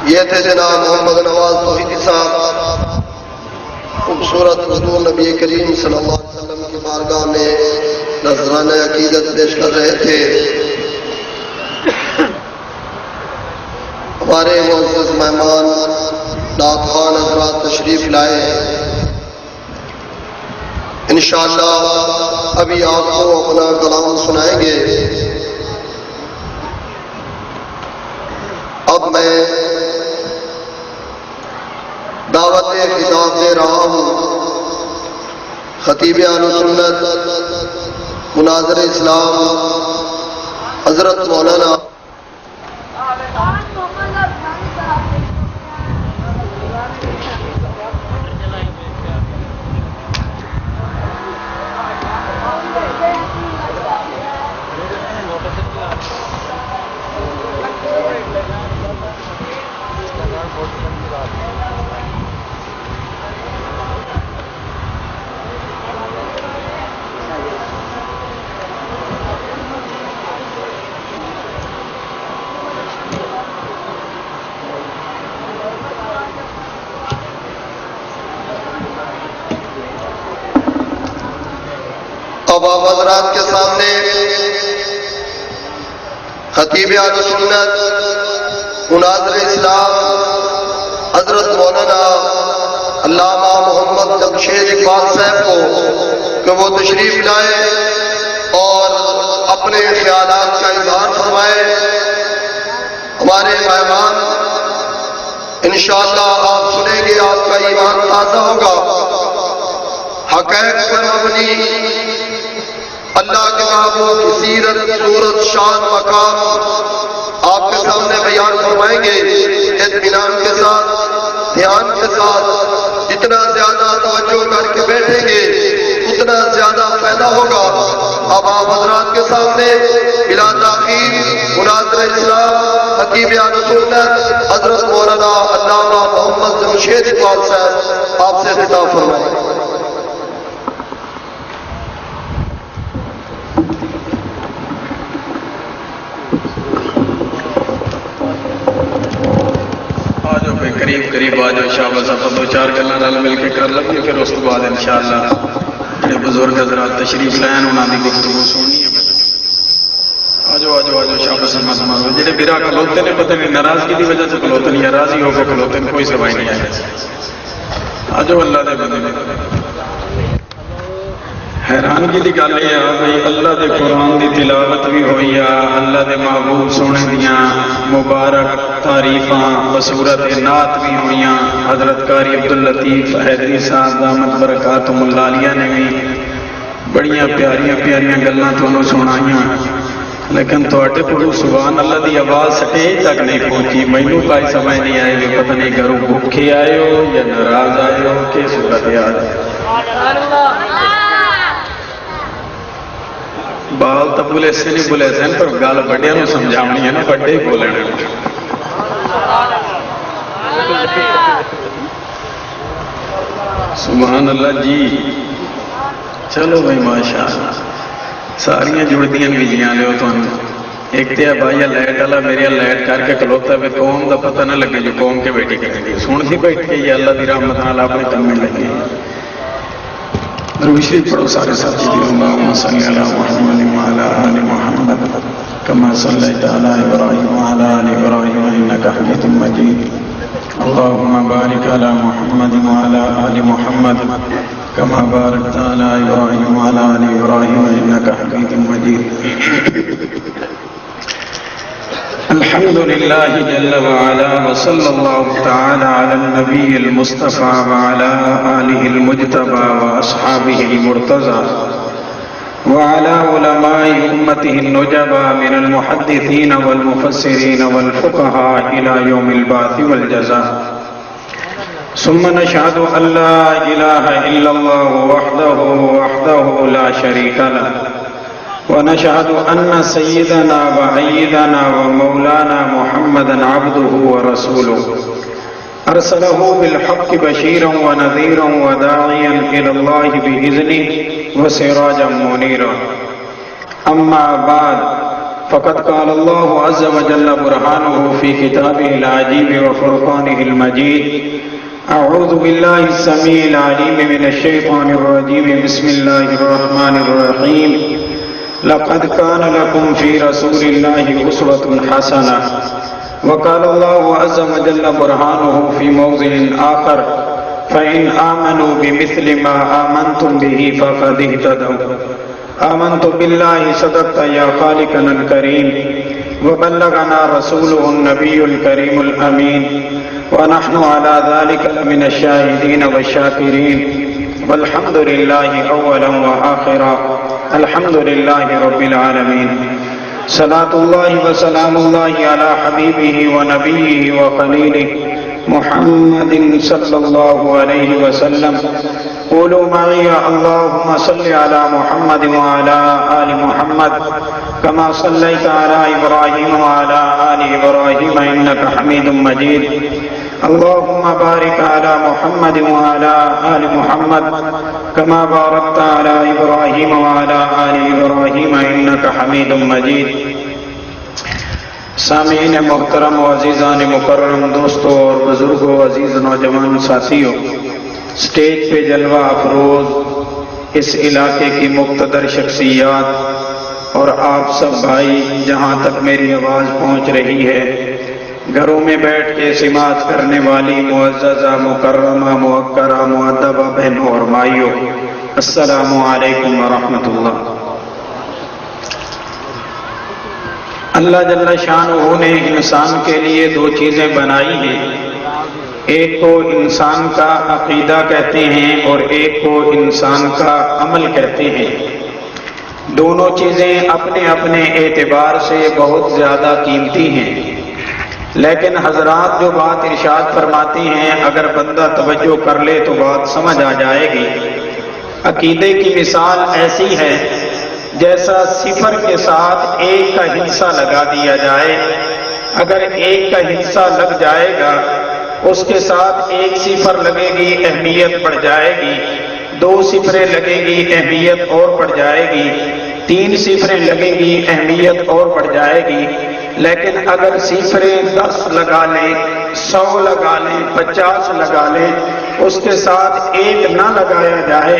یہ تھے جناب محمد نواز توحیدی صاحب، خوبصورت حضور نبی کریم صلی اللہ علیہ وسلم کی بارگاہ میں نذرانہ عقیدت پیش کر رہے تھے۔ ہمارے معزز مہمان نعت خوان حضرات تشریف لائے ہیں، انشاءاللہ ابھی آپ کو اپنا کلام سنائیں گے۔ اب میں دعوت خطاب دے رہا ہوں خطیب اہل سنت مناظر اسلام حضرت مولانا اب آپ حضرات کے سامنے خطیب اہل سنت مناظر اسلام حضرت مولانا علامہ محمد جمشید اقبال صاحب کو کہ وہ تشریف لائے اور اپنے خیالات کا اظہار فرمائے۔ ہمارے مہمان انشاءاللہ آپ سنیں گے، آپ کا ایمان تازہ ہوگا، حقائق پر مبنی اللہ کے محبوب کی سیرت، صورت، شان، مقام آپ کے سامنے بیان فرمائیں گے۔ اطمینان کے ساتھ، دھیان کے ساتھ، جتنا زیادہ توجہ کر کے بیٹھیں گے اتنا زیادہ فائدہ ہوگا۔ اب آپ حضرات کے سامنے بلا تاخیر مناظر اسلام خطیب اہل سنت حضرت مولانا علامہ محمد جمشید اقبال صاحب آپ سے خطاب فرمائیں۔ قریب آ جاؤ شاباش، آپ دو چار گلاں رل مل کے کر لیں، پھر اس کے بعد انشاءاللہ جڑے بزرگ حضرات تشریف لائن انہاں دی گفتگو سننی ہے۔ آ جاؤ شاباش، ہمت مارو۔ جڑے بیرا کھلوتے نے پتہ نہیں ناراضگی دی وجہ سے کھلوتے نہیں، راضی ہو کے کھلوتے ہیں، کوئی سمجھ نہیں آیا۔ آ جاؤ اللہ دے بندے۔ حیرانگی دی گل یہ ہے بھئی اللہ دے قرآن دی تلاوت بھی ہوئی ہے، اللہ دے محبوب سونے دیاں مبارک تعریفاں بصورت نعت بھی ہوئی ہیں۔ حضرت قاری عبداللطیف حیدری صاحب دامت برکاتہم اللہ علیہ نے بھی بڑیاں پیاریاں گلاں تانوں سنائیاں، لیکن تواڈے کول سبحان اللہ دی آواز سٹیج تک نہیں پہنچی۔ مینوں کوئی سمجھ نہیں آئی کہ پتہ نہیں گھروں بھوکے آئے ہو یا ناراض آئے ہو کہ صورتحال بال تو بولے سے نہیں بولے سن، پر گل بڑیاں نوں سمجھاونی ہے نا، بڑے ہی بولنے۔ سبحان اللہ جی، چلو بھائی ماشاءاللہ ساریاں جڑدیاں بجلیاں لو تمہیں۔ ایک تو بھائی لائٹ والا میرے لائٹ کر کے کھلوتا ہے، قوم کا پتہ نہ لگے جو قوم کے بیٹی کرے گی، سن سی بیٹھ کے یہ اللہ کی رحمت نال اپنے کام میں لگے۔ درود شریف پڑھو سارے ساتھی، اللہم صلی علی محمد وعلی آل محمد کما صلیت علی ابراہیم وعلی آل ابراہیم انک حمید مجید، اللہم بارک علی محمد وعلی آل محمد کما بارکت علی ابراہیم وعلی آل ابراہیم انک حمید مجید۔ الحمد للہ جل وعلا وصلی اللہ تعالی علی النبی المصطفى وعلى آلہ المجتبى واصحابہ المرتضى وعلى علماء امته النجبى من المحدثین والمفسرین والفقهاء الى یوم البعث والجزاء، ثم نشهد ان لا الہ الا اللہ وحدہ لا شریک له، ونشهد أن سيدنا وعيدنا ومولانا محمدا عبده ورسوله أرسله بالحق بشيرا ونذيرا وداعيا إلى الله بإذنه وسراجا منيرا، أما بعد فقد قال الله عز وجل برهانه في كتابه العجيب وفرقانه المجيد. أعوذ بالله السميع العليم من الشيطان الرجيم. بسم الله الرحمن الرحيم. لقد كان لكم في رسول الله أسوة حسنة. وقال الله عز وجل برهانه في موضع آخر: فإن آمنوا بمثل ما آمنتم به فقد اهتدوا. آمنت بالله صدقت يا خالقنا الكريم، وبلغنا رسوله النبي الكريم الأمين، ونحن على ذلك لمن الشاهدين والشاكرين، والحمد لله أولا وآخرا. الحمد لله رب العالمين. صلاة الله وسلام الله على حبيبه ونبيه وخليله محمد صلى الله عليه وسلم. قولوا معي: اللهم صل على محمد وعلى آل محمد كما صليت على إبراهيم وعلى آل إبراهيم إنك حميد مجيد. اللهم بارك على محمد وعلى آل محمد كما باركت على إبراهيم وعلى آل إبراهيم إنك حميد مجيد. سامعین محترم و عزیزان مکرم، دوستوں اور بزرگوں، عزیز نوجوان ساتھیوں، سٹیج پہ جلوہ افروز اس علاقے کی مقتدر شخصیات اور آپ سب بھائی، جہاں تک میری آواز پہنچ رہی ہے، گھروں میں بیٹھ کے سماعت کرنے والی معززہ، مکرمہ، موقرہ، مؤدبہ بہنوں اور مائیوں، السلام علیکم ورحمۃ اللہ۔ اللہ جل شانہ نے انسان کے لیے دو چیزیں بنائی ہیں، ایک کو انسان کا عقیدہ کہتے ہیں اور ایک کو انسان کا عمل کہتے ہیں۔ دونوں چیزیں اپنے اپنے اعتبار سے بہت زیادہ قیمتی ہیں، لیکن حضرات جو بات ارشاد فرماتی ہیں، اگر بندہ توجہ کر لے تو بات سمجھ آ جائے گی۔ عقیدے کی مثال ایسی ہے جیسا صفر کے ساتھ ایک کا حصہ لگا دیا جائے۔ اگر ایک کا حصہ لگ جائے گا، اس کے ساتھ ایک صفر لگے گی، اہمیت بڑھ جائے گی، دو صفریں لگے گی، اہمیت اور بڑھ جائے گی، تین صفریں لگے گی، اہمیت اور بڑھ جائے گی۔ لیکن اگر صفریں 10 لگا لیں، 100 لگا لیں، 50 لگا لیں، اس کے ساتھ ایک نہ لگایا جائے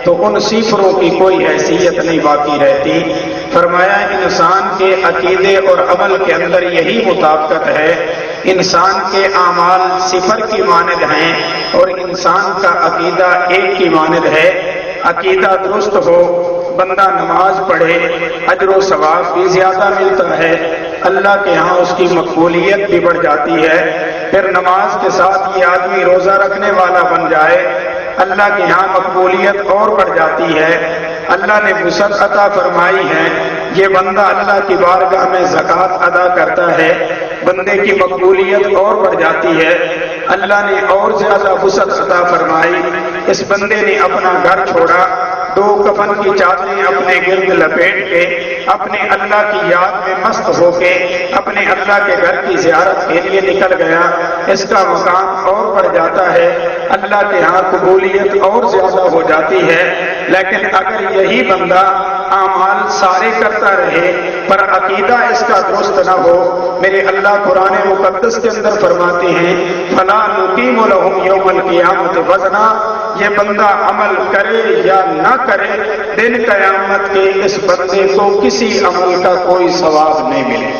تو ان صفروں کی کوئی حیثیت نہیں باقی رہتی۔ فرمایا انسان کے عقیدے اور عمل کے اندر یہی مطابقت ہے۔ انسان کے اعمال صفر کی مانند ہیں اور انسان کا عقیدہ ایک کی مانند ہے۔ عقیدہ درست ہو، بندہ نماز پڑھے، اجر و ثواب بھی زیادہ ملتا ہے، اللہ کے ہاں اس کی مقبولیت بھی بڑھ جاتی ہے۔ پھر نماز کے ساتھ یہ آدمی روزہ رکھنے والا بن جائے، اللہ کے ہاں مقبولیت اور بڑھ جاتی ہے۔ اللہ نے وسعت عطا فرمائی ہے، یہ بندہ اللہ کی بارگاہ میں زکوٰۃ ادا کرتا ہے، بندے کی مقبولیت اور بڑھ جاتی ہے۔ اللہ نے اور زیادہ وسعت عطا فرمائی، اس بندے نے اپنا گھر چھوڑا، 2 کفن کی چادریں اپنے گرد لپیٹ کے، اپنے اللہ کی یاد میں مست ہو کے اپنے اللہ کے گھر کی زیارت کے لیے نکل گیا، اس کا مقام اور بڑھ جاتا ہے، اللہ کے ہاں قبولیت اور زیادہ ہو جاتی ہے۔ لیکن اگر یہی بندہ اعمال سارے کرتا رہے پر عقیدہ اس کا درست نہ ہو، میرے اللہ قرآن مقدس کے اندر فرماتے ہیں فَلَا نُقِيمُ لَهُمْ يَوْمَ الْقِيَامَةِ وَزْنًا، یہ بندہ عمل کرے یا نہ کرے، دن قیامت کے اس بندے کو کسی عمل کا کوئی ثواب نہیں ملے۔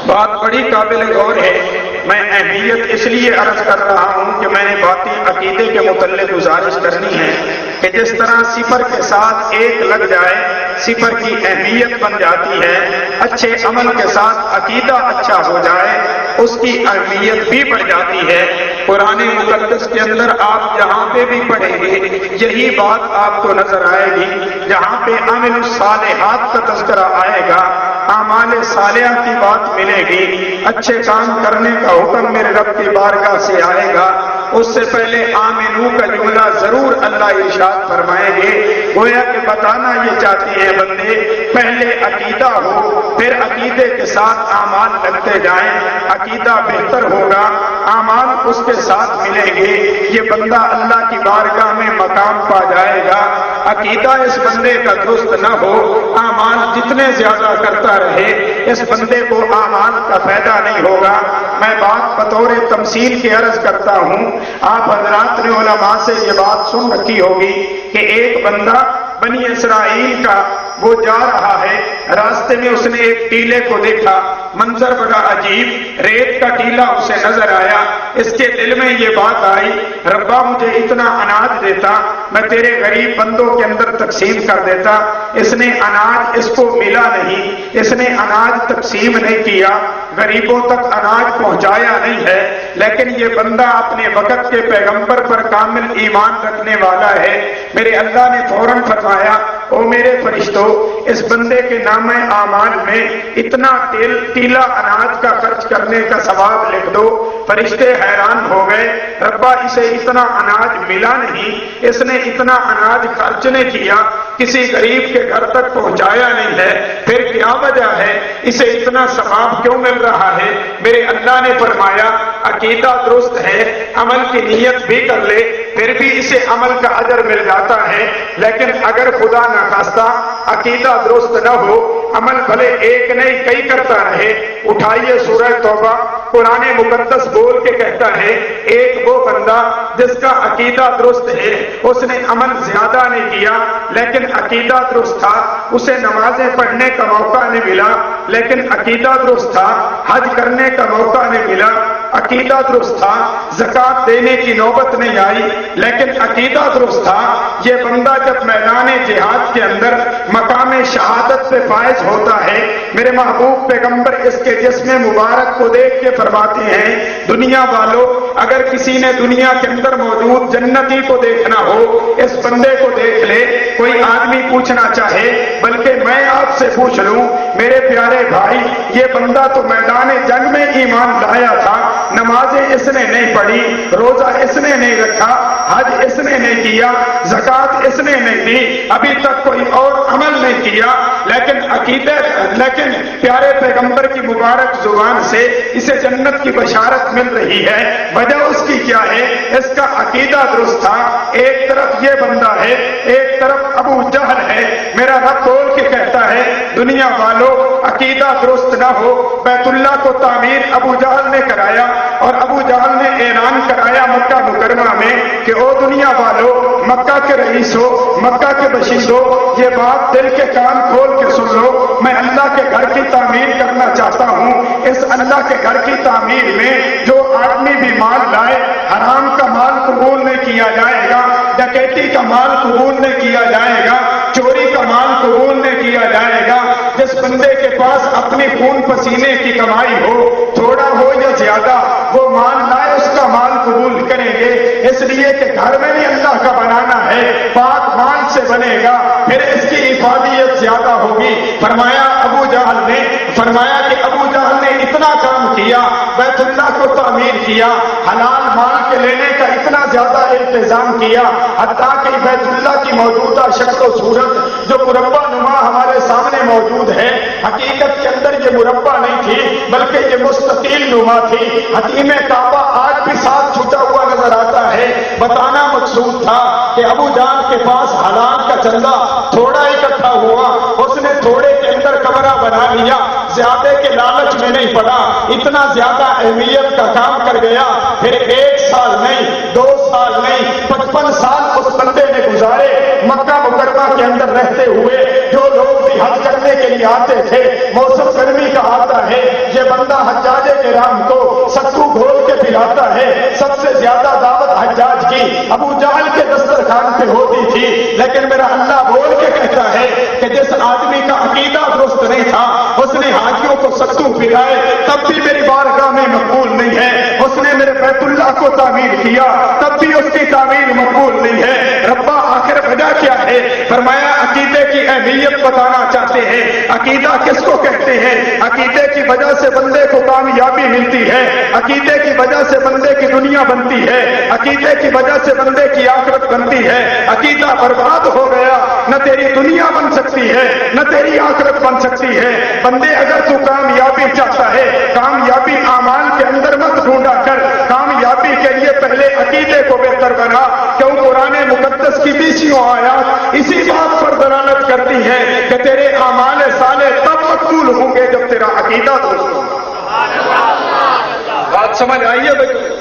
بات بڑی قابل غور ہے۔ میں اہمیت اس لیے عرض کر رہا ہوں کہ میں نے باقی عقیدے کے متعلق گزارش کرنی ہے کہ جس طرح صفر کے ساتھ ایک لگ جائے، صفر کی اہمیت بن جاتی ہے، اچھے عمل کے ساتھ عقیدہ اچھا ہو جائے، اس کی اہمیت بھی بڑھ جاتی ہے۔ قرآن مقدس کے اندر آپ جہاں پہ بھی پڑھیں گے یہی بات آپ کو نظر آئے گی، جہاں پہ عمل الصالحات کا تذکرہ آئے گا، اعمال صالحہ کی بات ملے گی، اچھے کام کرنے کا حکم میرے رب کی بارگاہ سے آئے گا، اس سے پہلے آمنو کا جملہ ضرور اللہ ارشاد فرمائیں گے۔ گویا کہ بتانا یہ چاہتے ہیں بندے پہلے عقیدہ ہو، پھر عقیدے کے ساتھ اعمال لگتے جائیں، عقیدہ بہتر ہوگا، اعمال اس کے ساتھ ملیں گے، یہ بندہ اللہ کی بارگاہ میں مقام پا جائے گا۔ عقیدہ اس بندے کا درست نہ ہو، اعمال جتنے زیادہ کرتا رہے اس بندے کو اعمال کا فائدہ نہیں ہوگا۔ میں بات بطور تمثیل کی عرض کرتا ہوں، آپ حضرات نے علماء سے یہ بات سن رکھی ہوگی کہ ایک بندہ بنی اسرائیل کا وہ جا رہا ہے، راستے میں اس نے ایک ٹیلے کو دیکھا، منظر بڑا عجیب، ریت کا ٹیلا اسے نظر آیا، اس کے دل میں یہ بات آئی ربا مجھے اتنا اناج دیتا میں تیرے غریب بندوں کے اندر تقسیم کر دیتا۔ اس نے اناج اس کو ملا نہیں، اس نے اناج تقسیم نہیں کیا، غریبوں تک اناج پہنچایا نہیں ہے، لیکن یہ بندہ اپنے وقت کے پیغمبر پر کامل ایمان رکھنے والا ہے۔ میرے اللہ نے فوراً فرمایا او میرے فرشتوں اس بندے کے نام اعمال میں اتنا ٹیلا اناج کا خرچ کرنے کا ثواب لکھ دو۔ فرشتے حیران ہو گئے، ربا اسے اتنا اناج ملا نہیں، اس نے اتنا اناج خرچ نہیں کیا، کسی غریب کے گھر تک پہنچایا نہیں ہے، پھر کیا وجہ ہے اسے اتنا ثواب کیوں مل رہا ہے؟ میرے اللہ نے فرمایا عقیدہ درست ہے، عمل کی نیت بھی کر لے پھر بھی اسے عمل کا اجر مل جاتا ہے، لیکن اگر خدا نہ خواستہ عقیدہ درست نہ ہو، عمل بھلے ایک نہیں کئی کرتا رہے۔ اٹھائیے سورہ توبہ، قرآن مقدس بول کے کہتا ہے ایک وہ بندہ جس کا عقیدہ درست ہے، اس نے عمل زیادہ نہیں کیا لیکن عقیدہ درست تھا، اسے نمازیں پڑھنے کا موقع نہیں ملا لیکن عقیدہ درست تھا، حج کرنے کا موقع نہیں ملا، عقیدہ درست تھا، زکوٰۃ دینے کی نوبت نہیں آئی لیکن عقیدہ درست تھا۔ یہ بندہ جب میدان جہاد کے اندر مقام شہادت پہ فائز ہوتا ہے، میرے محبوب پیغمبر اس کے جسم مبارک کو دیکھ کے فرماتے ہیں دنیا والوں اگر کسی نے دنیا کے اندر موجود جنتی کو دیکھنا ہو اس بندے کو دیکھ لے۔ کوئی آدمی پوچھنا چاہے بلکہ میں آپ سے پوچھ لوں میرے پیارے بھائی، یہ بندہ تو میدان جنگ میں ایمان لایا تھا، نمازیں اس نے نہیں پڑھی، روزہ اس نے نہیں رکھا، حج اس نے نہیں کیا، زکوٰۃ اس نے نہیں دی، ابھی تک کوئی اور عمل نہیں کیا، لیکن پیارے پیغمبر کی مبارک زبان سے اسے جنت کی بشارت مل رہی ہے۔ وجہ اس کی کیا ہے؟ اس کا عقیدہ درست تھا۔ ایک طرف یہ بندہ ہے، ایک طرف ابو جہل ہے۔ میرا رب بول کے کہتا ہے دنیا والوں عقیدہ درست نہ ہو، بیت اللہ کو تعمیر ابو جہل نے کرایا اور ابو جہل نے اعلان کرایا مکہ مکرمہ میں کہ او دنیا والوں، مکہ کے رئیسو، مکہ کے باشندوں، یہ بات دل کے کان کھول کے سن لو، میں اللہ کے گھر کی تعمیر کرنا چاہتا ہوں۔ اس اللہ کے گھر کی تعمیر میں جو آدمی بھی مال لائے حرام کا مال قبول نہیں کیا جائے گا، ڈکیتی کا مال قبول نہیں کیا جائے گا، چوری کا مال قبول نہیں کیا جائے گا۔ جس بندے کے پاس اپنی خون پسینے کی کمائی ہو، تھوڑا ہو یا زیادہ، وہ مال لائے اس کا مال قبول کریں گے، اس لیے کہ گھر میں بھی اللہ کا بنانا ہے، پاک مال سے بنے گا، پھر اس کی افادیت زیادہ ہوگی۔ فرمایا ابو جہل نے فرمایا کہ ابو جہل نے اتنا کام کیا، بیت اللہ کو تعمیر کیا، حلال مال کے لینے کا اتنا زیادہ انتظام کیا، حتیٰ کہ بیت اللہ کی موجودہ شکل و صورت جو مربع نما ہمارے سامنے موجود ہے، حقیقت کے اندر یہ مربع نہیں تھی بلکہ یہ مستطیل نما تھی۔ حتیم کعبہ آج بھی ساتھ چھٹا ہوا نظر آتا ہے۔ بتانا مقصود تھا کہ ابو جہل کے پاس حلال کا چندہ تھوڑا اکٹھا ہوا، اس نے تھوڑے کے اندر کمرہ بنا لیا، زیادہ کے لالچ میں نہیں پڑا، اتنا زیادہ اہمیت کا کام کر گیا۔ پھر 1 سال نہیں، 2 سال نہیں، 55 سال اس بندے نے گزارے مکہ مکرمہ کے اندر رہتے ہوئے۔ جو لوگ بھی حج کرنے کے لیے آتے تھے، موسم گرمی کا آتا ہے، یہ بندہ حجاج کرام کو ستو گھول کے پلاتا ہے۔ سب سے زیادہ دعوت حجاج کی ابو جہل کے دسترخوان پہ ہوتی تھی، لیکن میرا اللہ بول کے کہتا ہے کہ جس آدمی کا عقیدہ درست نہیں تھا اس نے حاجیوں کو ستو پلائے تب بھی میری بارگاہ میں مقبول نہیں ہے، اس نے میرے بیت اللہ کو تعمیر کیا تب بھی اس کی تعمیر مقبول نہیں ہے۔ ربا آخر وجہ کیا ہے؟ فرمایا عقیدے کی اہمیت بتانا چاہتے ہیں۔ عقیدہ کس کو کہتے ہیں؟ عقیدے کی وجہ سے بندے کو کامیابی ملتی ہے، عقیدے کی وجہ سے بندے کی دنیا بنتی ہے، عقیدے کی وجہ سے بندے کی آخرت بنتی ہے۔ عقیدہ برباد ہو گیا، نہ تیری دنیا بن سکتی ہے نہ تیری آخرت بن سکتی ہے۔ بندے اگر تو کامیابی چاہتا ہے، کامیابی اعمال کے اندر مت ڈھونڈا کر، کامیابی کے لیے پہلے عقیدے کو بہتر بنا۔ کیوں قرآن مقدس کی 20 آیات اسی بات پر دلالت کرتی ہے کہ تیرے اعمال صالح تب مقبول ہوں گے جب تیرا عقیدہ درست ہوگا۔ بات سمجھ آئیے بھائی؟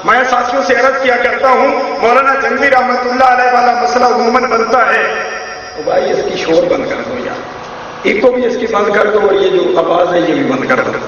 میں ساتھیوں سے عرض کیا کرتا ہوں، مولانا جنگی رحمت اللہ علیہ والا مسئلہ عموماً بنتا ہے، بھائی اس کی شور بند کر دو یار، ایک کو بھی اس کی بند کر دو، اور یہ جو آواز ہے یہ بھی بند کر دو،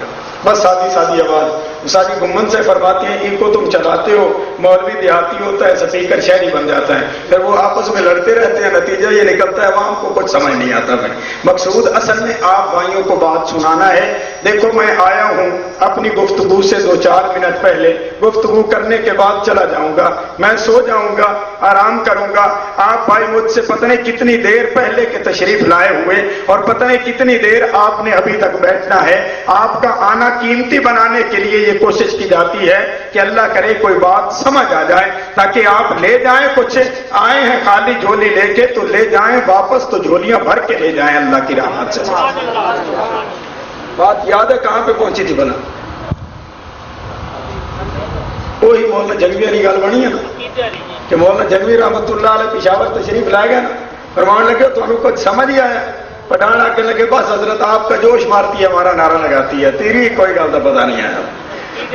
بس سادی آواز۔ سادی گمن سے فرماتے ہیں ان کو تم چلاتے ہو، مولوی دیہاتی ہوتا ہے، سپیکر شہری بن جاتا ہے، پھر وہ آپس میں لڑتے رہتے ہیں، نتیجہ یہ نکلتا ہے عوام کو کچھ سمجھ نہیں آتا۔ میں مقصود اصل میں آپ بھائیوں کو بات سنانا ہے۔ دیکھو میں آیا ہوں اپنی گفتگو سے 2-4 منٹ پہلے، گفتگو کرنے کے بعد چلا جاؤں گا، میں سو جاؤں گا، آرام کروں گا۔ آپ بھائی مجھ سے پتہ نہیں کتنی دیر پہلے کے تشریف لائے ہوئے، اور پتہ نہیں کتنی دیر آپ نے ابھی تک بیٹھنا ہے۔ آپ کا آنا قیمتی بنانے کے لیے یہ کوشش کی جاتی ہے کہ اللہ کرے کوئی بات سمجھ آ جائے، تاکہ آپ لے جائیں، کچھ آئے ہیں خالی جھولی لے کے تو لے جائیں واپس، تو جھولیاں بھر کے لے جائیں اللہ کی رحمت سے۔ بات یاد ہے کہاں پہ پہنچی تھی بنا؟ وہی مولانا جنگوی والی گل بنی ہے نا کہ مولانا جنگوی رحمت اللہ علیہ پشاور تشریف لائے گئے نا، فرمان لگے تو کچھ سمجھ ہی آیا، پٹھان آ کے لگے بس حضرت آپ کا جوش مارتی ہے، ہمارا نعرہ لگاتی ہے، تیری کوئی گل کا پتہ نہیں آیا۔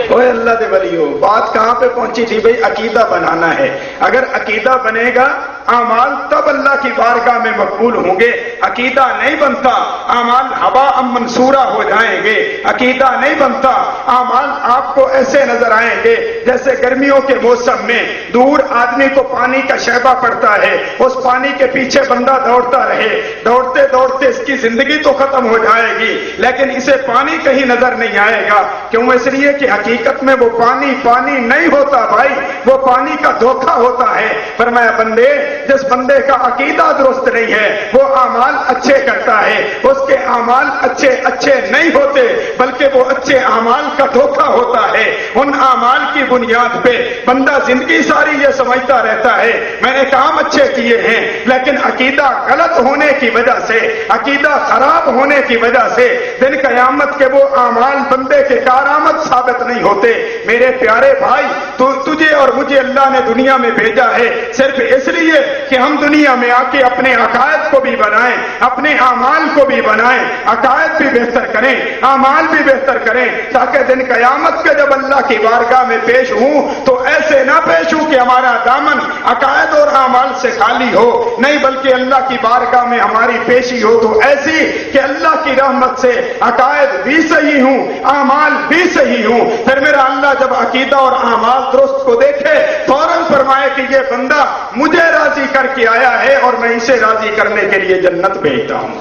اوے اللہ دے ولی ہو، بات کہاں پہ پہنچی تھی بھئی؟ عقیدہ بنانا ہے۔ اگر عقیدہ بنے گا اعمال تب اللہ کی بارگاہ میں مقبول ہوں گے۔ عقیدہ نہیں بنتا اعمال ہوا منصورہ ہو جائیں گے۔ عقیدہ نہیں بنتا اعمال آپ کو ایسے نظر آئیں گے جیسے گرمیوں کے موسم میں دور آدمی کو پانی کا شیبہ پڑتا ہے، اس پانی کے پیچھے بندہ دوڑتا رہے، دوڑتے دوڑتے اس کی زندگی تو ختم ہو جائے گی لیکن اسے پانی کہیں نظر نہیں آئے گا۔ کیوں؟ اس لیے کہ حقیقت میں وہ پانی پانی نہیں ہوتا بھائی، وہ پانی کا دھوکہ ہوتا ہے۔ فرمایا بندے، جس بندے کا عقیدہ درست نہیں ہے وہ اعمال اچھے کرتا ہے، اس کے اعمال اچھے نہیں ہوتے بلکہ وہ اچھے اعمال کا دھوکہ ہوتا ہے۔ ان اعمال کی بنیاد پہ بندہ زندگی ساری یہ سمجھتا رہتا ہے میں نے کام اچھے کیے ہیں، لیکن عقیدہ غلط ہونے کی وجہ سے، عقیدہ خراب ہونے کی وجہ سے دن قیامت کے وہ اعمال بندے کے کارآمد ثابت نہیں ہوتے۔ میرے پیارے بھائی، تجھے اور مجھے اللہ نے دنیا میں بھیجا ہے صرف اس لیے کہ ہم دنیا میں آ کے اپنے عقائد کو بھی بنائیں، اپنے اعمال کو بھی بنائیں، عقائد بھی بہتر کریں، اعمال بھی بہتر کریں، تاکہ دن قیامت کے جب اللہ کی بارگاہ میں پیش ہوں تو ایسے نہ پیش ہوں کہ ہمارا دامن عقائد اور اعمال سے خالی ہو، نہیں بلکہ اللہ کی بارگاہ میں ہماری پیشی ہو تو ایسی کہ اللہ کی رحمت سے عقائد بھی صحیح ہوں، اعمال بھی صحیح ہوں۔ پھر میرا اللہ جب عقیدہ اور اعمال درست کو دیکھے فوراً فرمائے کہ یہ بندہ مجھے راضی کر کے آیا ہے اور میں اسے راضی کرنے کے لیے جنت بھیجتا ہوں۔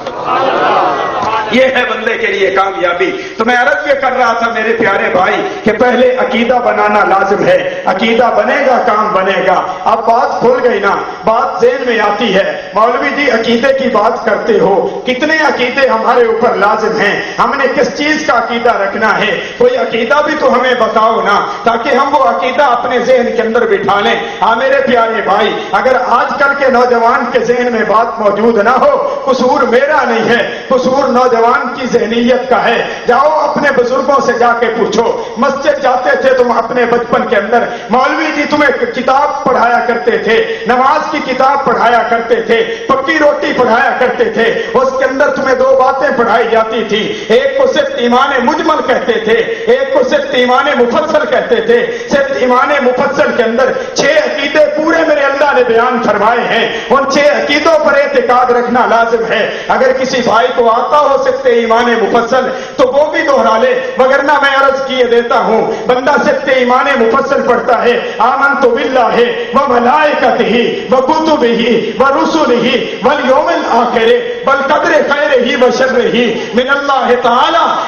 یہ ہے بندے کے لیے کامیابی۔ تو میں عرض یہ کر رہا تھا میرے پیارے بھائی کہ پہلے عقیدہ بنانا لازم ہے، عقیدہ بنے گا کام بنے گا۔ اب بات کھل گئی نا، بات ذہن میں آتی ہے مولوی جی عقیدے کی بات کرتے ہو، کتنے عقیدے ہمارے اوپر لازم ہیں، ہم نے کس چیز کا عقیدہ رکھنا ہے؟ کوئی عقیدہ بھی تو ہمیں بتاؤ نا تاکہ ہم وہ عقیدہ اپنے ذہن کے اندر بٹھا لیں۔ ہاں میرے پیارے بھائی، اگر آج کل کے نوجوان کے ذہن میں بات موجود نہ ہو، قصور میرا نہیں ہے، قصور نوجوان کی ذہنیت کا ہے۔ جاؤ اپنے بزرگوں سے جا کے پوچھو، مسجد جاتے تھے تم اپنے بچپن کے اندر، مولوی جی تمہیں کتاب پڑھایا کرتے تھے، نماز کی کتاب پڑھایا کرتے تھے، پکی روٹی پڑھایا کرتے تھے، اس کے اندر تمہیں 2 باتیں پڑھائی جاتی تھی، ایک کو صرف ایمان مجمل کہتے تھے، ایک کو صرف ایمان مفصل کہتے تھے۔ صرف ایمان مفصل کے اندر 6 عقیدے پورے میرے اللہ نے بیان فرمائے ہیں، ان 6 عقیدوں پر اعتقاد رکھنا لازم ہے۔ اگر کسی بھائی کو آتا ہو سکتے ایمان مفصل تو وہ بھی دہرا لے، وگرنہ میں عرض کیے دیتا ہوں بندہ صرف ایمان مفصل پڑھتا ہے، آمنت باللہ وملائکتہ وکتبہ ورسلہ والیوم الآخر والقدر خیرہ وشرہ من اللہ تعالی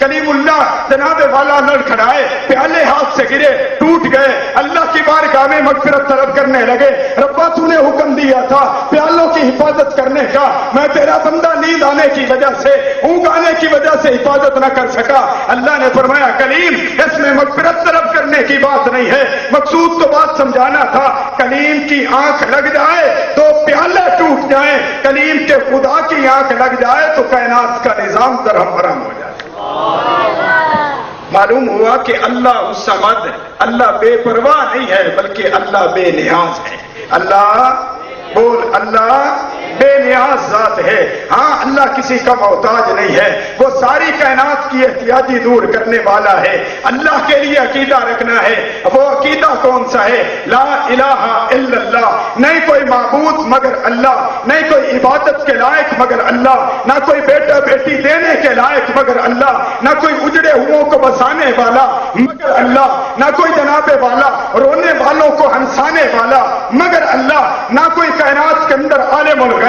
کلیم اللہ جناب والا لڑکھڑائے، پیالے ہاتھ سے گرے، ٹوٹ گئے، اللہ کی بارگاہ میں مغفرت طلب کرنے لگے۔ ربا تو نے حکم دیا تھا پیالوں کی حفاظت کرنے کا، میں تیرا بندہ نیند آنے کی وجہ سے، اونگ آنے کی وجہ سے حفاظت نہ کر سکا۔ اللہ نے فرمایا کلیم اس میں مغفرت طلب کرنے کی بات نہیں ہے، مقصود تو بات سمجھانا تھا۔ کلیم کی آنکھ لگ جائے تو پیالے ٹوٹ جائیں، کلیم کے خدا کی آنکھ لگ جائے تو کائنات کا نظام درہم برہم ہو جائے۔ معلوم ہوا کہ اللہ الصمد، اللہ بے پرواہ نہیں ہے بلکہ اللہ بے نیاز ہے۔ اللہ بول، اللہ بے نیاز ذات ہے۔ ہاں اللہ کسی کا محتاج نہیں ہے، وہ ساری کائنات کی احتیاجی دور کرنے والا ہے۔ اللہ کے لیے عقیدہ رکھنا ہے، وہ عقیدہ کون سا ہے؟ لا الہ الا اللہ، نہیں کوئی معبود مگر اللہ، نہیں کوئی عبادت کے لائق مگر اللہ، نہ کوئی بیٹا بیٹی دینے کے لائق مگر اللہ، نہ کوئی اجڑے ہوئوں کو بسانے والا مگر اللہ، نہ کوئی جنابے والا رونے والوں کو ہنسانے والا مگر اللہ، نہ کوئی کائنات کے اندر عالم الغیب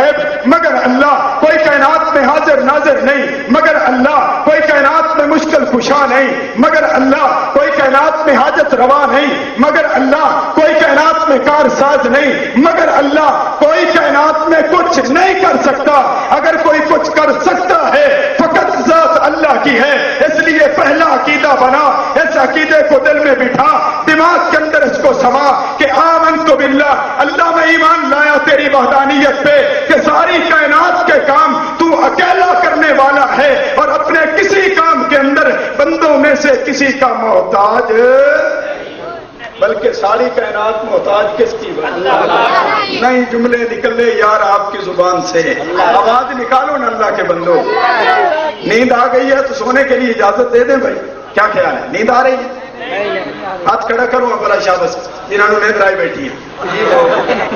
مگر اللہ، کوئی کائنات میں حاضر ناظر نہیں مگر اللہ، کوئی کائنات میں مشکل کشا نہیں مگر اللہ، کوئی کائنات میں حاجت روا نہیں مگر اللہ، کوئی کائنات میں کار ساز نہیں مگر اللہ، کوئی کائنات میں کچھ نہیں کر سکتا، اگر کوئی کچھ کر سکتا ہے فقط ذات اللہ کی ہے۔ اس لیے پہلا عقیدہ بنا، اس عقیدے کو دل میں بٹھا، دماغ کے اندر اس کو سما کہ آمنت باللہ، اللہ میں ایمان لایا تیری وحدانیت پہ کہ ساری کائنات کے کام تو اکیلا کرنے والا ہے اور اپنے کسی کام کے اندر بندوں میں سے کسی کا محتاج، بلکہ ساری کائنات محتاج کس کی بات نہیں۔ جملے نکلے یار آپ کی زبان سے، آواز نکالو نا اللہ کے بندو۔ نیند آ گئی ہے تو سونے کے لیے اجازت دے دیں بھائی، کیا خیال ہے؟ نیند آ رہی ہے؟ ہاتھ کھڑا کرو بڑا شاباش جنہوں نے نیند آئی بیٹھی ہے۔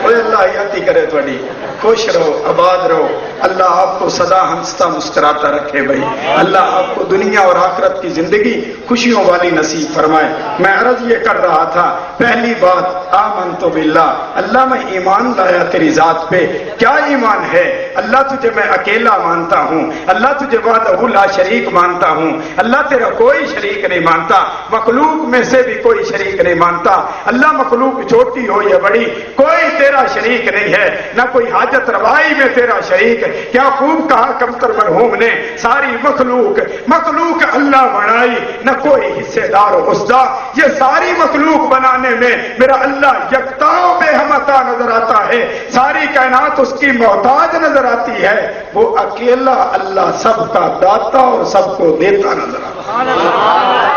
اللہ حیاتی کرے تھوڑی، خوش رہو، آباد رہو، اللہ آپ کو سدا ہنستا مسکراتا رکھے بھائی، اللہ آپ کو دنیا اور آخرت کی زندگی خوشیوں والی نصیب فرمائے۔ میں عرض یہ کر رہا تھا، پہلی بات آمنت باللہ، اللہ میں ایمان لایا تیری ذات پہ۔ کیا ایمان ہے؟ اللہ تجھے میں اکیلا مانتا ہوں، اللہ تجھے وحدہ لا شریک مانتا ہوں، اللہ تیرا کوئی شریک نہیں مانتا، مخلوق میں سے بھی کوئی شریک نہیں مانتا، اللہ مخلوق چھوٹی ہو یا بڑی کوئی تیرا شریک نہیں ہے، نہ کوئی حاجت روائی میں تیرا شریک۔ کیا خوب کہا کمتر مرحوم نے، ساری مخلوق اللہ بنائی، نہ کوئی حصے دار و عصا، یہ ساری مخلوق بنانے میں میرا اللہ یکتا و بے ہمتا نظر آتا ہے، ساری کائنات اس کی محتاج نظر آتی ہے، وہ اکیلا اللہ سب کا داتا اور سب کو دیتا نظر آتا ہے۔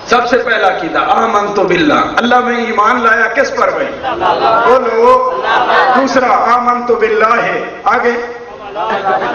سب سے پہلا عقیدہ آمنت باللہ، اللہ میں ایمان لایا کس پر بھائی؟ بولو۔ دوسرا آمنت باللہ ہے، آگے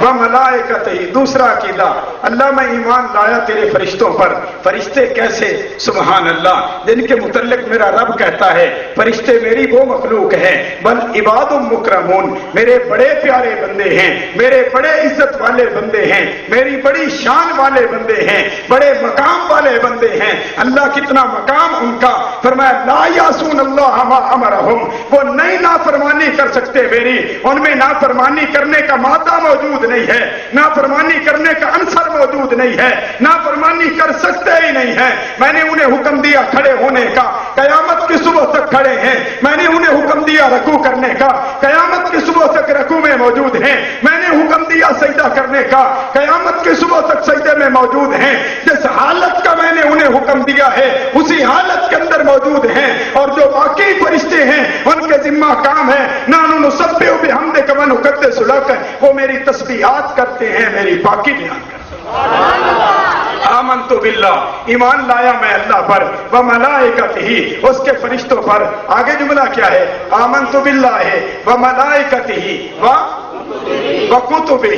وملائکتہ، دوسرا عقیدہ اللہ میں ایمان لایا تیرے فرشتوں پر۔ فرشتے کیسے؟ سبحان اللہ، جن کے متعلق میرا رب کہتا ہے فرشتے میری وہ مخلوق ہیں، بل عباد مکرمون، میرے بڑے پیارے بندے ہیں، میرے بڑے عزت والے بندے ہیں، میری بڑی شان والے بندے ہیں، بڑے مقام والے بندے ہیں۔ اللہ کتنا مقام ان کا، فرمایا لا یعصون اللہ ما امرہم، وہ نہیں نافرمانی کر سکتے میری، ان میں نافرمانی کرنے کا مادہ موجود نہیں ہے، نافرمانی کرنے کا عنصر موجود نہیں ہے، نافرمانی کر سکتے ہی نہیں ہے۔ میں نے انہیں حکم دیا کھڑے ہونے کا، قیامت کی صبح تک کھڑے ہیں۔ میں نے انہیں حکم دیا رکوع کرنے کا، قیامت کی صبح تک رکوع میں موجود ہیں۔ میں نے حکم دیا سجدہ کرنے کا، قیامت کی صبح تک سجدے میں موجود ہیں۔ جس حالت کا میں نے انہیں حکم دیا ہے اسی حالت کے اندر موجود ہیں، اور جو باقی فرشتے ہیں ان کے ذمہ کام ہے نحن نسبح بحمدک ونقدس لک، وہ میری تسبیحات کرتے ہیں، میری پاکی بیان کرتے ہیں۔ آمنت باللہ، ایمان لایا میں اللہ پر، وملائکتہ، اس کے فرشتوں پر۔ آگے جملہ کیا ہے؟ آمنت باللہ ہے، وملائکتہ وکتبہ،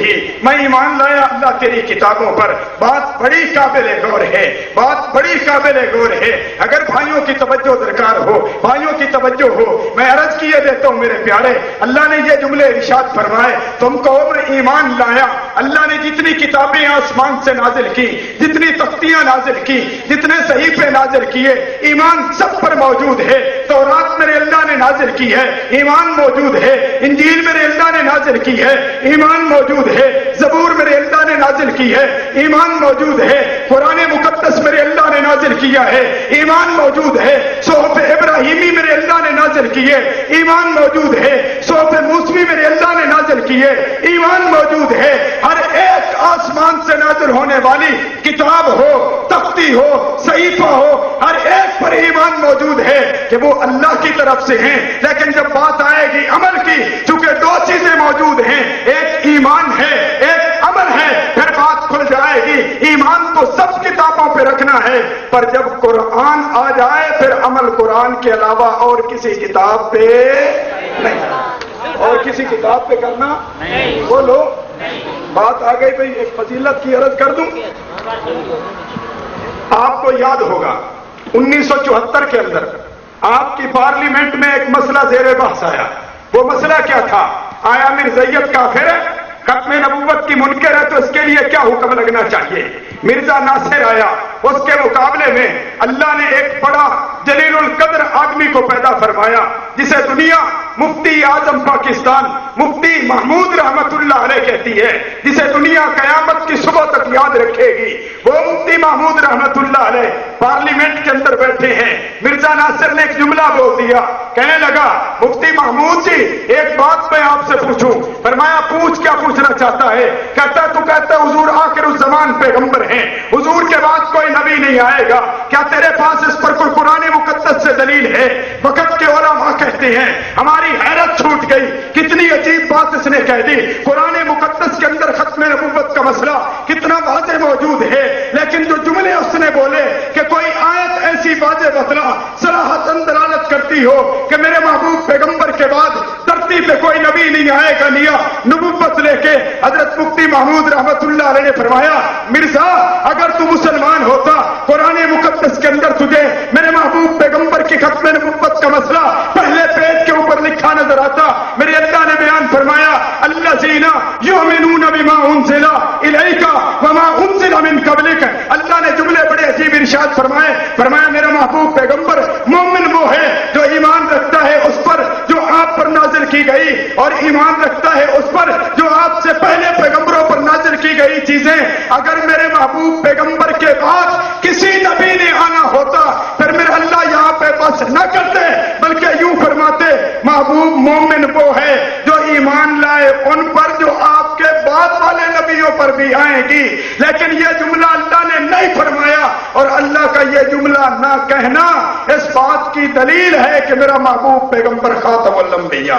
میں ایمان لایا اللہ تیری کتابوں پر۔ بات بڑی قابل غور ہے، بات بڑی قابل غور ہے۔ اگر بھائیوں کی توجہ درکار ہو، بھائیوں کی توجہ ہو، میں عرض کیے دیتا ہوں میرے پیارے، اللہ نے یہ جملے ارشاد فرمائے، تم کہو میں ایمان لایا۔ اللہ نے جتنی کتابیں آسمان سے نازل کی، جتنی تختیاں نازل کی، جتنے صحیفے نازل کیے، ایمان سب پر موجود ہے۔ تورات میرے اللہ نے نازل کی ہے، ایمان موجود ہے۔ انجیل میرے اللہ نے نازل کی ہے، ایمان موجود ہے۔ زبور میرے اللہ نے نازل کی ہے، ایمان موجود ہے۔ قرآن مقدس میرے اللہ نے نازل کیا ہے، ایمان موجود ہے۔ صحف ابراہیمی میرے اللہ نے نازل کی ہے، ایمان موجود ہے۔ صحف موسوی میرے اللہ نے نازل کی ہے، ایمان موجود ہے۔ ہر ایک آسمان سے نازل ہونے والی کتاب ہو، تختی ہو، صحیفہ ہو، ہر ایک پر ایمان موجود ہے کہ وہ اللہ کی طرف سے ہیں۔ لیکن جب بات آئے گی عمل کی، چونکہ دو چیزیں موجود ہیں، ایک ایمان ہے، ایک عمل ہے، پھر بات کھل جائے گی۔ ایمان تو سب کتابوں پہ رکھنا ہے، پر جب قرآن آ جائے پھر عمل قرآن کے علاوہ اور کسی کتاب پہ نہیں، اور کسی کتاب پہ کرنا بولو۔ بات آ گئی بھئی، ایک فضیلت کی عرض کر دوں۔ آپ کو یاد ہوگا 1974 کے اندر آپ کی پارلیمنٹ میں ایک مسئلہ زیر بحث آیا۔ وہ مسئلہ کیا تھا؟ آیا مرزائیت کافر ہے، ختم نبوت کی منکر ہے، تو اس کے لیے کیا حکم لگنا چاہیے؟ مرزا ناصر آیا، اس کے مقابلے میں اللہ نے ایک بڑا جلیل القدر آدمی کو پیدا فرمایا، جسے دنیا مفتی اعظم پاکستان مفتی محمود رحمت اللہ علیہ کہتی ہے، جسے دنیا قیامت کی صبح تک یاد رکھے گی۔ وہ مفتی محمود رحمت اللہ علیہ پارلیمنٹ کے اندر بیٹھے ہیں۔ مرزا ناصر نے ایک جملہ بول دیا، کہنے لگا مفتی محمود جی ایک بات میں آپ سے پوچھوں۔ فرمایا پوچھ، کیا پوچھنا چاہتا ہے؟ کہتا تو کہتا حضور آخر الزمان پیغمبر ہیں، حضور کے بعد کوئی نبی نہیں آئے گا، کیا تیرے پاس اس پر کوئی قرآن مقدس سے دلیل ہے؟ وقت کے علماء کہتے ہیں ہماری حیرت چھوٹ گئی، کتنی عجیب بات اس نے کہہ دی۔ قرآن مقدس کے اندر ختم نبوت کا مسئلہ کتنا واضح موجود ہے، لیکن جو جملے اس نے بولے کہ کوئی آیت ایسی واضح بتلا صراحتاً دلالت کرتی ہو کہ میرے محبوب پیغمبر کے بعد دھرتی پہ کوئی نبی نہیں آئے گا، لیا نبوت لے کے حضرت مفتی محمود رحمت اللہ علیہ نے فرمایا مرزا اگر تو مسلمان ہوتا، قرآن مقدس کے اندر تجھے میرے محبوب پیغمبر کی ختم نبوت کا مسئلہ پہلے پیج کے اوپر لکھا نظر آتا۔ میرے اللہ نے بیان فرمایا الذین یؤمنون بما انزل الیک وما انزل من قبلک۔ اللہ نے جملے بڑے عجیب ارشاد فرمائے، فرمایا میرا محبوب پیغمبر مومن وہ ہے جو ایمان رکھتا ہے اس پر جو آپ پر نازل کی گئی، اور ایمان رکھتا ہے اس پر جو آپ سے پہلے پیغمبروں پر نازل کی گئی چیزیں۔ اگر میرے محبوب پیغمبر کے بعد کسی نبی نے آنا ہوتا پھر میرے اللہ یہاں پہ بس نہ کرتے، بلکہ یوں فرماتے محبوب مومن وہ ہے جو ایمان لائے ان پر جو آپ کے بعد والے نبیوں پر بھی آئیں گی۔ لیکن یہ جملہ اللہ نے نہیں فرمایا، اور اللہ کا یہ جملہ نہ کہنا اس بات کی دلیل ہے کہ میرا محبوب پیغمبر خاتم الانبیاء۔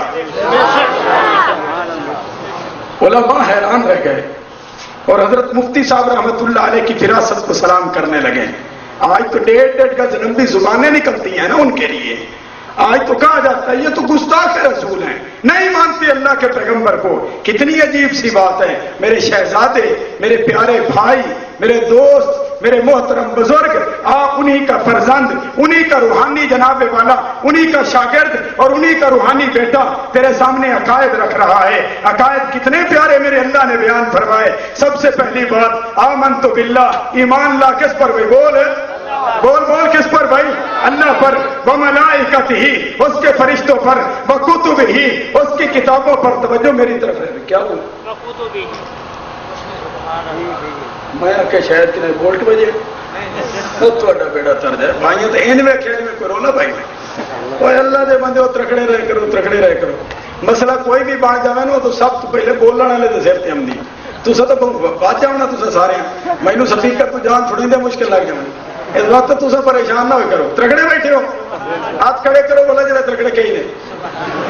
علماء حیران رہ گئے اور حضرت مفتی صاحب رحمت اللہ علیہ کی فراست کو سلام کرنے لگے۔ آج تو 1.5 گز لمبی زبانیں نکلتی ہیں نا ان کے لیے۔ آج تو کہا جاتا ہے یہ تو گستاخ رسول ہیں، نہیں مانتے اللہ کے پیغمبر کو۔ کتنی عجیب سی بات ہے۔ میرے شہزادے، میرے پیارے بھائی، میرے دوست، میرے محترم بزرگ، آپ انہی کا فرزند، انہی کا روحانی جناب والا، انہی کا شاگرد اور انہی کا روحانی بیٹا تیرے سامنے عقائد رکھ رہا ہے۔ عقائد کتنے پیارے میرے اللہ نے بیان فرمائے۔ سب سے پہلی بات آمنت باللہ، ایمان لا کس پر؟ بول بول کس پر بھائی؟ اللہ پر، وملائکتہ، اس کے فرشتوں پر، وکتبہ، اس کی کتابوں پر۔ توجہ میری طرف ہے، کیا ہوں میں کہ شاید کہ بولٹ بجے تھوڑا بیڑا تر جائے بھائیوں تو این میں کھیل میں کوئی رولا بھائی کوئی اللہ دے بندے وہ ترکڑے رہے کرو مسئلہ کوئی بھی بات جاوے نا تو سب تو پہلے بولنے والے تو سر تے آمدی تسا تو بات جاؤ نا تسا سارے مینو سپیکر تو جان تھوڑی دے مشکل لگ جاؤ اس وقت تسا پریشان نہ ہوئے کرو ترکڑے بیٹھے ہو ہاتھ کھڑے کرو بولا جڑا ترکڑے کہیں نے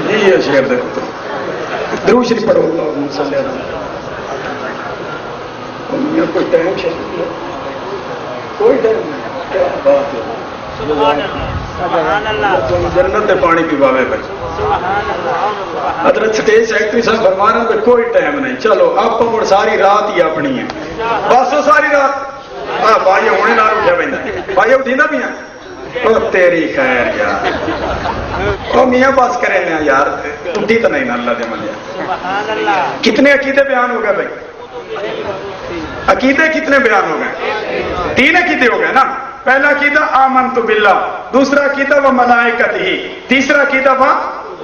جی یہ شعر دیکھو تو درود شریف پڑھو اللہم صلی اللہ علیہ وسلم کوئی ٹائم شریف کوئی ٹائم نہیں کیا بات ہے سبحان اللہ جنت پانی پیواوے بھائی حضرت سٹیج سیکٹری صاحب فرما رہے ہیں کوئی ٹائم نہیں چلو آپ کو ساری رات ہی اپنی ہے بس وہ ساری رات بھائی ہونے نہ اٹھا پہ بھائی اٹھی نہ بھی ہیں تیری خیر یار میاں پاس کریں نا یار اٹھی تو نہیں نا اللہ دے ملیا کتنے عقیدے بیان ہو گئے بھائی عقیدے کتنے بیان ہو گئے 3 عقیدے ہو گئے نا پہلا عقیدہ آمنت باللہ دوسرا عقیدہ و ملائکتہ تیسرا عقیدہ و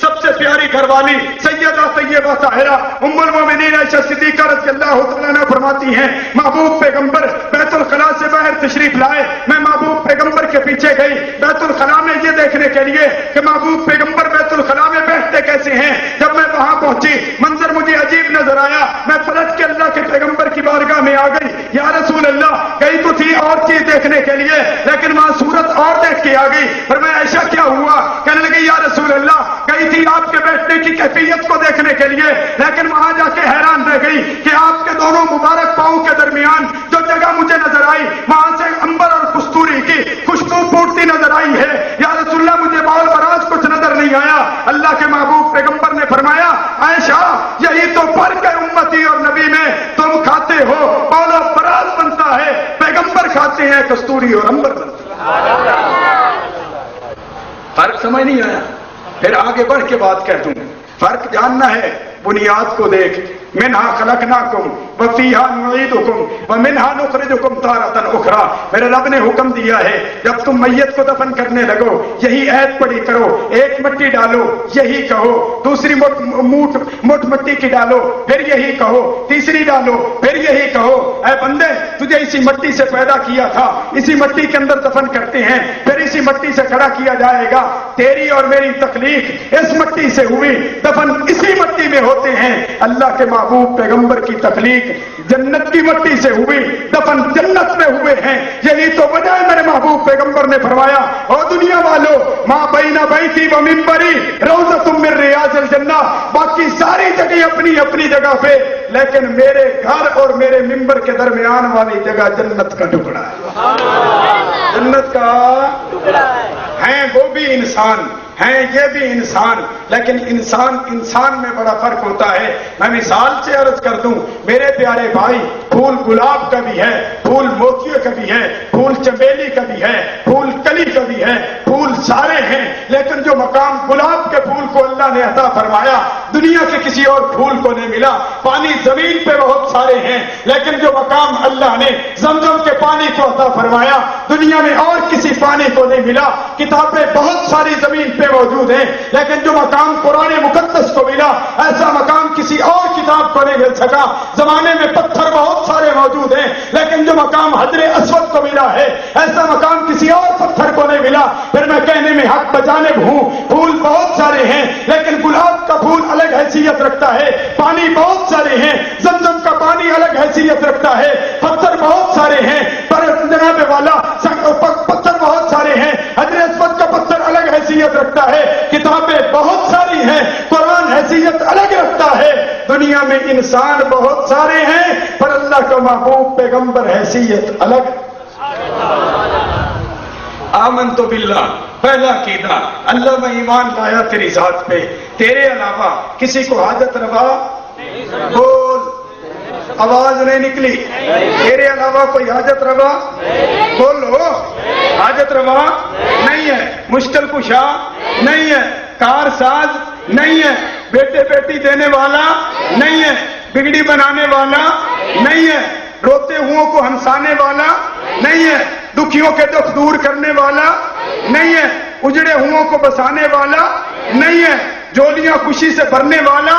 سب سے پیاری گھر والی سیدہ طیبہ طاہرہ ام المومنین عائشہ صدیقہ رضی اللہ تعالیٰ عنہ فرماتی ہیں محبوب پیغمبر بیت الخلاء سے باہر تشریف لائے، میں محبوب پیغمبر کے پیچھے گئی بیت الخلاء میں یہ دیکھنے کے لیے کہ محبوب پیغمبر بیت الخلاء میں بیٹھتے کیسے ہیں۔ جب میں وہاں پہنچی منظر مجھے عجیب نظر آیا، میں پلٹ کے اللہ کے پیغمبر کی بارگاہ میں آ گئی، یا رسول اللہ گئی تو تھی اور چیز دیکھنے کے لیے لیکن وہاں صورت اور دیکھ کے آ گئی۔ پر میں عائشہ کیا ہوا؟ کہنے لگی یا رسول اللہ گئی تھی آپ کے بیٹھنے کی کیفیت کو دیکھنے کے لیے لیکن وہاں جا کے حیران رہ گئی کہ آپ کے دونوں مبارک پاؤں کے درمیان جو جگہ مجھے نظر آئی وہاں سے انبر اور کستوری کی خوشبو پھوٹتی نظر آئی ہے۔ یا رسول اللہ مجھے بال براز کچھ نظر نہیں آیا۔ اللہ کے محبوب پیغمبر نے فرمایا عائشہ یہی تو فرق ہے امتی اور نبی میں، تم کھاتے ہو بال و براز بنتا ہے، پیغمبر کھاتے ہیں کستوری اور انبر بنتا ہے۔ فرق سمجھ نہیں آیا؟ پھر آگے بڑھ کے بات کہہ دوں، فرق جاننا ہے بنیاد کو دیکھ، منہا خلقناکم وفیہا نعیدکم ومنہا نخرجکم تارۃ اخری۔ میرے رب نے حکم دیا ہے جب تم میت کو دفن کرنے لگو یہی عہد پڑی کرو، ایک مٹی ڈالو یہی کہو، دوسری مٹھ مٹی کی ڈالو پھر یہی کہو، تیسری ڈالو پھر یہی کہو، اے بندے تجھے اسی مٹی سے پیدا کیا تھا، اسی مٹی کے اندر دفن کرتے ہیں، پھر اسی مٹی سے کھڑا کیا جائے گا۔ تیری اور میری تخلیق اس مٹی سے ہوئی، دفن اسی مٹی میں ہوتے ہیں۔ اللہ کے محبوب پیغمبر کی تخلیق جنت کی مٹی سے ہوئی، دفن جنت میں ہوئے ہیں۔ یہی تو وجہ ہے میرے محبوب پیغمبر نے فرمایا او دنیا والو ماں بین بیتی و منبری روضۃ من ریاض الجنہ، باقی ساری جگہ اپنی اپنی جگہ پہ لیکن میرے گھر اور میرے منبر کے درمیان والی جگہ جنت کا ٹکڑا ہے، جنت کا ٹکڑا ہے۔ وہ بھی انسان ہیں یہ بھی انسان، لیکن انسان میں بڑا فرق ہوتا ہے۔ میں مثال سے عرض کر دوں میرے پیارے بھائی، پھول گلاب کا بھی ہے، پھول موتیے کا بھی ہے، پھول چمیلی کا بھی ہے، پھول کلی کا بھی ہے، پھول سارے ہیں، لیکن جو مقام گلاب کے پھول کو اللہ نے عطا فرمایا دنیا کے کسی اور پھول کو نہیں ملا۔ پانی زمین پہ بہت سارے ہیں لیکن جو مقام اللہ نے زمزم کے پانی کو عطا فرمایا دنیا میں اور کسی پانی کو نہیں ملا۔ کتابیں بہت ساری زمین پہ موجود ہیں لیکن جو مقام قرآن مقدس کو ملا ایسا مقام کسی اور کتاب کو نہیں مل سکا۔ زمانے میں پتھر بہت سارے موجود ہیں لیکن جو مقام حجر اسود کو ملا ہے ایسا مقام کسی اور پتھر کو نہیں ملا۔ پھر میں کہنے میں حق بجانب ہوں، پھول بہت سارے ہیں لیکن گلاب کا پھول الگ حیثیت رکھتا ہے، پانی بہت سارے ہیں، زمزم کا پانی الگ حیثیت رکھتا ہے، پتھر بہت سارے ہیں پر جناب والا پتھر بہت سارے ہیں، حجر اسود کا پتھر الگ حیثیت رکھتا ہے، کتابیں بہت ساری ہیں، قرآن حیثیت الگ رکھتا ہے۔ دنیا میں انسان بہت سارے ہیں پر اللہ کا محبوب پیغمبر حیثیت الگ۔ آمنت باللہ، پہلا عقیدہ اللہ میں ایمان لایا تیری ذات پہ، تیرے علاوہ کسی کو حاجت روا بول، آواز نہیں نکلی، تیرے علاوہ کوئی حاجت روا بولو، حاجت روا نہیں ہے، مشکل کشا نہیں ہے، کار ساز نہیں ہے، بیٹے بیٹی دینے والا نہیں ہے، بگڑی بنانے والا نہیں ہے، روتے ہوں کو ہنسانے والا نہیں ہے، دکھیوں کے دکھ دور کرنے والا نہیں ہے، اجڑے ہوں کو بسانے والا نہیں ہے، جولیاں خوشی سے بھرنے والا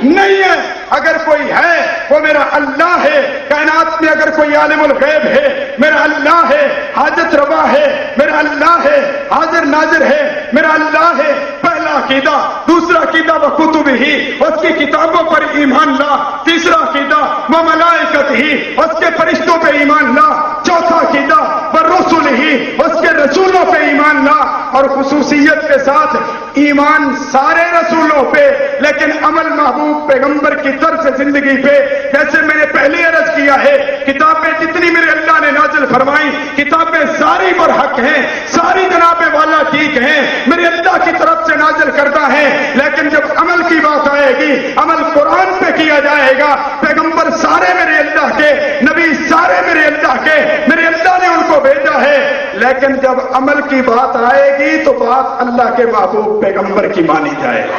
نہیں ہے۔ اگر کوئی ہے وہ میرا اللہ ہے۔ کائنات میں اگر کوئی عالم الغیب ہے میرا اللہ ہے، حاجت روا ہے میرا اللہ ہے، حاضر ناظر ہے میرا اللہ ہے۔ پہلا عقیدہ۔ دوسرا عقیدہ وکتبہ، اس کی کتابوں پر ایمان لا۔ تیسرا عقیدہ وملائکتہ، اس کے فرشتوں پہ ایمان لا۔ چوتھا عقیدہ ورسلہ، اس کے رسولوں پہ ایمان لا، اور خصوصیت کے ساتھ ایمان سارے رسولوں پہ لیکن عمل محبوب پیغمبر کی طرز زندگی پہ۔ جیسے میں نے پہلے عرض کیا ہے کتابیں جتنی میرے اللہ نے نازل فرمائی کتابیں ساری برحق ہیں، ساری جناب والا ٹھیک ہیں، میرے اللہ کی طرف سے نازل کردہ ہیں، لیکن جب عمل کی بات آئے گی عمل قرآن پہ کیا جائے گا۔ پیغمبر سارے میرے اللہ کے، نبی سارے میرے اللہ کے، میرے اللہ نے ان کو بھیجا ہے، لیکن جب عمل کی بات آئے گی تو بات اللہ کے محبوب پیغمبر کی مانی جائے گی۔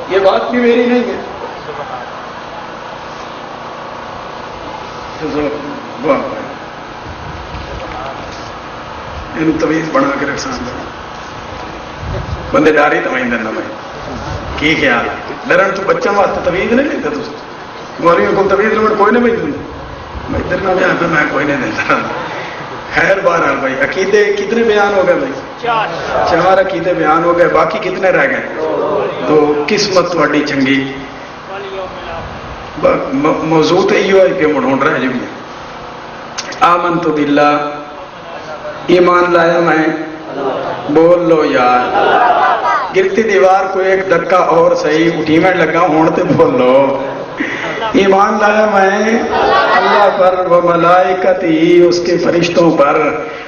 یہ بات بھی میری نہیں ہے۔ یہ تویز بنا کے رکھ سکتے بندے ڈر ہی تو دینا بھائی کی خیال ڈرن تو بچوں واسطے تویز نہیں دیتا موریوں کو تویز لوٹ کوئی نہیں بھائی ادھر نہ بھی میں کوئی نہیں دیتا خیر بہرحال بھائی عقیدے کتنے بیان ہو گئے بھائی 4 عقیدے بیان ہو گئے باقی کتنے رہ گئے تو قسمت تھوڑی چنگی موضوع تو یہ ہے کہ ڈھونڈ رہا ہے جی آمنت باللہ ایمان لایا میں بول لو یار گرتی دیوار کو ایک دھکا اور صحیح اٹھی میں لگا ہوں تو بول لو ایمان لایا میں اللہ پر و ملائکت ہی اس کے فرشتوں پر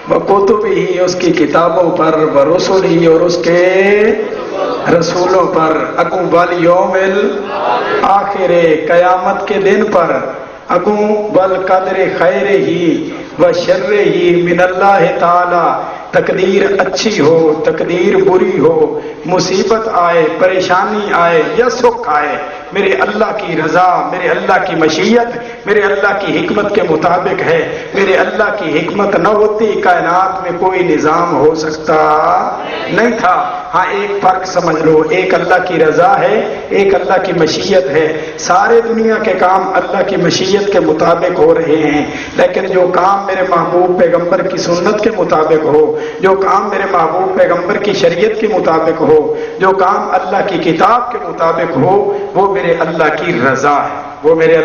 و کتب ہی اس کی کتابوں پر و رسول ہی اور اس کے رسولوں پر اگوں والیوم الآخر قیامت کے دن پر اگوں والقدر خیر ہی و شر ہی من اللہ تعالی تقدیر اچھی ہو تقدیر بری ہو مصیبت آئے پریشانی آئے یا سکھ آئے میرے اللہ کی رضا میرے اللہ کی مشیت میرے اللہ کی حکمت کے مطابق ہے میرے اللہ کی حکمت نہ ہوتی کائنات میں کوئی نظام ہو سکتا نہیں تھا ہاں ایک فرق سمجھ لو ایک اللہ کی رضا ہے ایک اللہ کی مشیت ہے سارے دنیا کے کام اللہ کی مشیت کے مطابق ہو رہے ہیں لیکن جو کام میرے محبوب پیغمبر کی سنت کے مطابق ہو جو کام میرے محبوب پیغمبر کی شریعت کے مطابق ہو جو کام اللہ کی کتاب کے مطابق ہو وہ میرے اللہ کی رضا ہے وہ میرے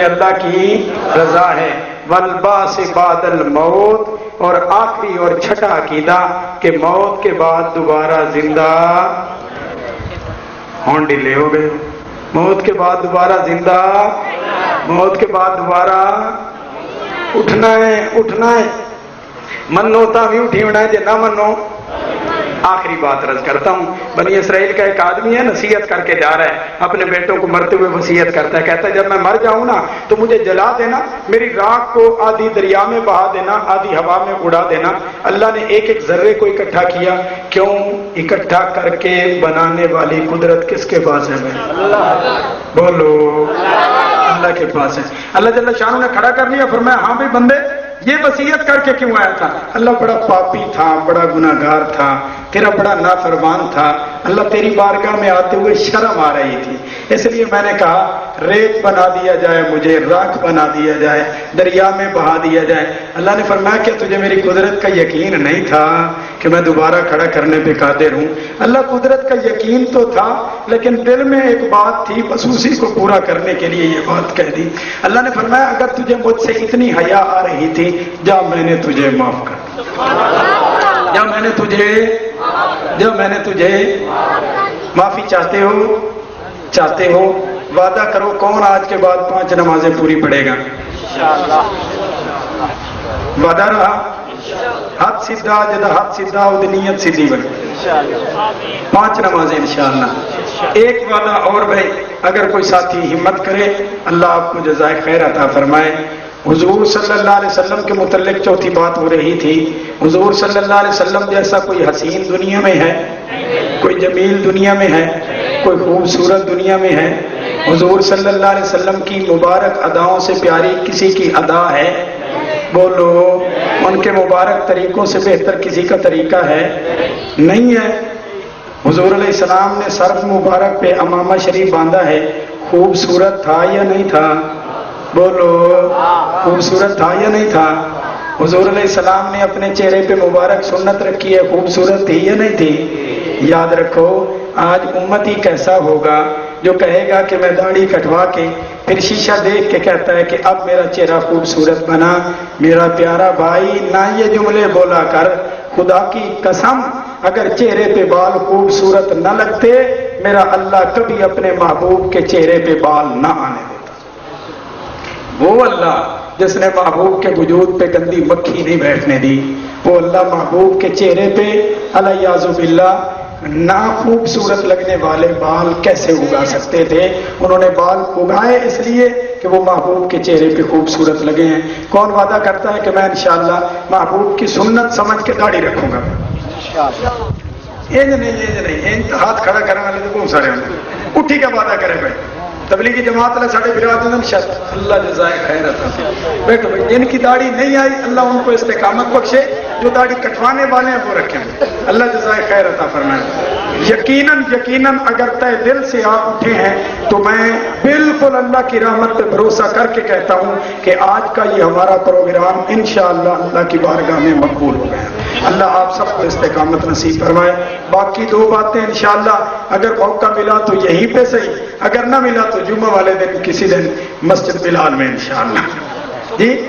اللہ کی رضا ہے والبعث بعد الموت اور آخری اور چھٹا عقیدہ کہ موت کے بعد دوبارہ زندہ ہون ڈیلے ہو گئے موت کے بعد دوبارہ زندہ موت کے بعد دوبارہ اٹھنا ہے منو تا بھی اٹھی ہونا ہے جے نہ منو آخری بات عرض کرتا ہوں بنی اسرائیل کا ایک آدمی ہے نصیحت کر کے جا رہا ہے اپنے بیٹوں کو مرتے ہوئے وصیت کرتا ہے کہتا ہے جب میں مر جاؤں نا تو مجھے جلا دینا میری راکھ کو آدھی دریا میں بہا دینا آدھی ہوا میں اڑا دینا اللہ نے ایک ایک ذرے کو اکٹھا کیا کیوں اکٹھا کر کے بنانے والی قدرت کس کے پاس ہے بولو اللہ کے پاس ہے اللہ جل شانہ نے کھڑا کر لیا فرمایا ہاں بھائی بندے یہ وصیت کر کے کیوں آیا تھا اللہ بڑا پاپی تھا بڑا گناہگار تھا تیرا بڑا نافرمان تھا اللہ تیری بارگاہ میں آتے ہوئے شرم آ رہی تھی اس لیے میں نے کہا ریت بنا دیا جائے مجھے راکھ بنا دیا جائے دریا میں بہا دیا جائے اللہ نے فرمایا کہ تجھے میری قدرت کا یقین نہیں تھا کہ میں دوبارہ کھڑا کرنے پہ قادر ہوں اللہ قدرت کا یقین تو تھا لیکن دل میں ایک بات تھی بس اسی کو پورا کرنے کے لیے یہ بات کہہ دی اللہ نے فرمایا اگر تجھے مجھ سے اتنی حیا آ رہی تھی جا میں نے تجھے معاف کر جا میں نے تجھے معافی چاہتے ہو وعدہ کرو کون آج کے بعد 5 نمازیں پوری پڑھے گا وعدہ رہا ہاتھ سیدھا جدا ہاتھ سیدھا نیت سیدھی بنے 5 نمازیں انشاءاللہ ایک وعدہ اور بھائی اگر کوئی ساتھی ہمت کرے اللہ آپ کو جزائے خیر عطا فرمائے حضور صلی اللہ علیہ وسلم کے متعلق چوتھی بات ہو رہی تھی حضور صلی اللہ علیہ وسلم جیسا کوئی حسین دنیا میں ہے کوئی جمیل دنیا میں ہے کوئی خوبصورت دنیا میں ہے حضور صلی اللہ علیہ وسلم کی مبارک اداؤں سے پیاری کسی کی ادا ہے بولو ان کے مبارک طریقوں سے بہتر کسی کا طریقہ ہے نہیں ہے حضور علیہ السلام نے سر مبارک پہ امامہ شریف باندھا ہے خوبصورت تھا یا نہیں تھا بولو خوبصورت تھا یا نہیں تھا حضور علیہ السلام نے اپنے چہرے پہ مبارک سنت رکھی ہے خوبصورت تھی یا نہیں تھی یاد رکھو آج امتی کیسا ہوگا جو کہے گا کہ میں داڑھی کٹوا کے پھر شیشہ دیکھ کے کہتا ہے کہ اب میرا چہرہ خوبصورت بنا میرا پیارا بھائی نہ یہ جملے بولا کر خدا کی قسم اگر چہرے پہ بال خوبصورت نہ لگتے میرا اللہ کبھی اپنے محبوب کے چہرے پہ بال نہ آنے دیتا وہ اللہ جس نے محبوب کے وجود پہ گندی مکھی نہیں بیٹھنے دی وہ اللہ محبوب کے چہرے پہ الیاذ باللہ نا خوبصورت لگنے والے بال کیسے اگا سکتے تھے انہوں نے بال اگائے اس لیے کہ وہ محبوب کے چہرے پہ خوبصورت لگے ہیں کون وعدہ کرتا ہے کہ میں انشاءاللہ محبوب کی سنت سمجھ کے داڑھی رکھوں گا نہیں ہاتھ کھڑا کرنے والے تو بہت سارے ہوں اٹھی کا وعدہ کرے بھائی تبلیغی جماعت والے ساڑھے برادران شرط اللہ جزائے خیر عطا فرمائے۔ بیٹھو بھائی، جن کی داڑھی نہیں آئی اللہ ان کو استقامت بخشے، جو داڑھی کٹوانے والے ہیں وہ رکھیں، اللہ جزائے خیر عطا فرمائے۔ یقیناً اگر تہ دل سے آپ اٹھے ہیں تو میں بالکل اللہ کی رحمت پہ بھروسہ کر کے کہتا ہوں کہ آج کا یہ ہمارا پروگرام انشاءاللہ اللہ کی بارگاہ میں مقبول ہو گیا۔ اللہ آپ سب کو استقامت نصیب فرمائے۔ باقی دو باتیں انشاءاللہ اگر موقع ملا تو یہیں پہ صحیح، اگر نہ ملا تو جمعہ والے دن کسی دن مسجد بلال میں انشاءاللہ۔ جی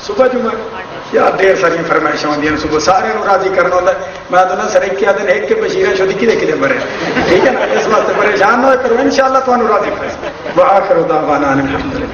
صبح جمعہ یا دیر ساری فرمائشاں ہوندیاں صبح سارے نو راضی کرنا ہوتا ہے۔ میں تو نہ سر کیا دن ایک کے بشیریں شدی کدے مرے، ٹھیک ہے نا، اس واسطے پریشان نہ کرو، انشاءاللہ تمہیں راضی کرے۔ وآخر دعوانا الحمدللہ۔